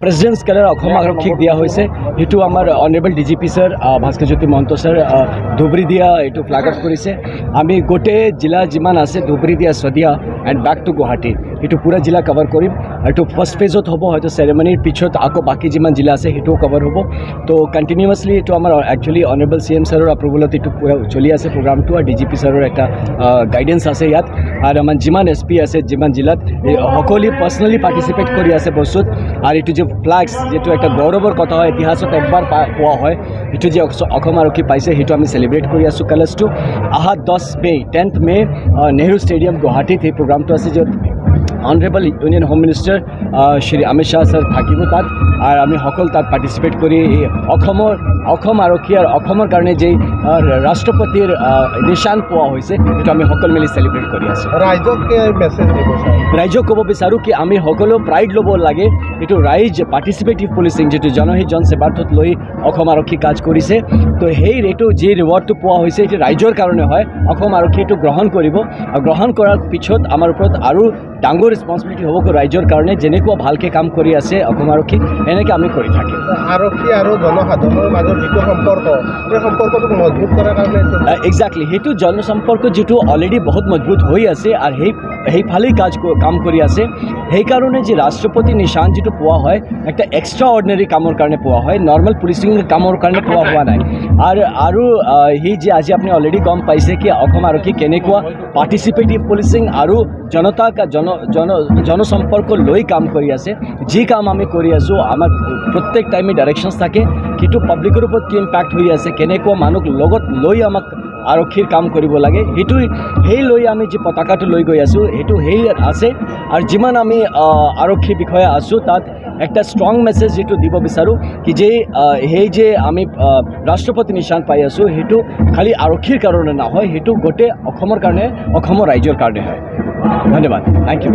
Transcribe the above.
Presidents colour Assam আৰক্ষীক দিয়া হৈছে। সেইটো আমাৰ honourable DGP sir Bhaskarjyoti Mahanta sir Dhubri দিয়া এইটো ফ্লেগ অফ কৰিছে। আমি গোটেই জিলা যিমান আছে ধুবুৰী দিয়া Sadiya and back to Guwahati সেইটো পুৰা জিলা কভাৰ কৰিম। এইটো ফাৰ্ষ্ট ফেজত হ'ব, হয়তো চেৰেমনিৰ পিছত আকৌ বাকী যিমান জিলা আছে সেইটোও কভাৰ হ'ব। তো কণ্টিনিউৱাছলি এইটো আমাৰ একচুৱেলি অনাৰেবল CM ছাৰৰ এপ্ৰুভেলত এইটো পুৰা চলি আছে প্ৰগ্ৰামটো, আৰু DGP ছাৰৰ এটা গাইডেন্স আছে ইয়াত। আৰু আমাৰ যিমান SP আছে যিমান জিলাত সকলোৱে পাৰ্চনেলি পাৰ্টিচিপেট কৰি আছে বস্তুত। আৰু এইটো যে ফ্লেগছ যিটো একটা গৌৰৱৰ কথা হয়, ইতিহাসত একবাৰ পোৱা হয়, সেইটো যে অসম আৰক্ষী পাইছে সেইটো আমি চেলিব্ৰেট কৰি আছোঁ কালাৰ্ছটো। অহা 10 মে নেহৰু ষ্টেডিয়াম গুৱাহাটীত এই প্ৰগ্ৰামটো আছে, য'ত honourable union home minister Shri Amit Shah sir থাকিব তাত। আৰু আমি সকলো তাত পাৰ্টিচিপেট কৰি অসম আৰক্ষী আৰু অসমৰ কাৰণে যে ৰাষ্ট্ৰপতিৰ নিশান পোৱা হৈছে সেইটো আমি সকলো মিলি চেলিব্ৰেট কৰি আছোঁ। ৰাইজক মেছেজ দিব ছাৰ? ৰাইজক ক'ব বিচাৰোঁ কি আমি সকলো প্ৰাইড ল'ব লাগে। এইটো ৰাইজ পাৰ্টিচিপেটিভ পুলিচিং যিটো জনহিত জনসেৱাৰ্থত লৈ অসম আৰক্ষী কাজ কৰিছে, তো এইটো যি ৰিৱাৰ্ডটো পোৱা হৈছে এইটো ৰাইজৰ কাৰণে হয়। অসম আৰক্ষী এইটো গ্ৰহণ কৰিব, আৰু গ্ৰহণ কৰাৰ পিছত আমাৰ ওপৰত আৰু ডাঙৰ ৰেছপঞ্চিবিলিটি হ'ব ৰাইজৰ কাৰণে। যেনেকুৱা ভালকৈ কাম কৰি আছে অসম আৰক্ষী এনেকৈ আমি কৰি থাকিম। আৰক্ষী আৰু জনসাধাৰণৰ মাজত যিটো সম্পৰ্ক, সেই সম্পৰ্কটো মজবুত কৰাৰ কাৰণে এক্সাক্টলি সেইটো জনসম্পৰ্ক যিটো অলৰেডি বহুত মজবুত হৈ আছে আৰু সেইফালেই কাম কৰি আছে। সেইকাৰণে যে ৰাষ্ট্ৰপতি নিশান যিটো পোৱা হয় একটা এক্সট্ৰা অৰ্ডিনাৰী কামৰ কাৰণে পোৱা হয়, নৰ্মেল পুলিচিং কামৰ কাৰণে পোৱা হোৱা নাই। আৰু সি যে আজি আপুনি অলৰেডি গম পাইছে কি অসম আৰক্ষী কেনেকুৱা পাৰ্টিচিপেটিভ পুলিচিং আৰু জনতাক জনসম্পৰ্ক লৈ কাম কৰি আছে। যি কাম আমি কৰি আছোঁ আমাৰ প্ৰত্যেক টাইমে ডাইৰেকশ্যনছ থাকে, কিন্তু পাব্লিকৰ ওপৰত কি ইম্পেক্ট হৈ আছে, কেনেকুৱা মানুহ লগত লৈ আমাক আৰক্ষীৰ কাম কৰিব লাগে, সেই লৈ আমি যি পতাকাটো লৈ গৈ আছোঁ সেইটো আছে। আৰু যিমান আমি আৰক্ষী বিষয়া আছোঁ তাত একটা ষ্ট্ৰং মেছেজ যিটো দিব বিচাৰোঁ কি যে যে আমি ৰাষ্ট্ৰপতি নিশান পাই আছোঁ সেইটো খালি আৰক্ষীৰ কাৰণে নহয়, সেইটো গোটেই অসমৰ কাৰণে, অসমৰ ৰাইজৰ কাৰণে হয়। ধন্যবাদ, থেংক ইউ।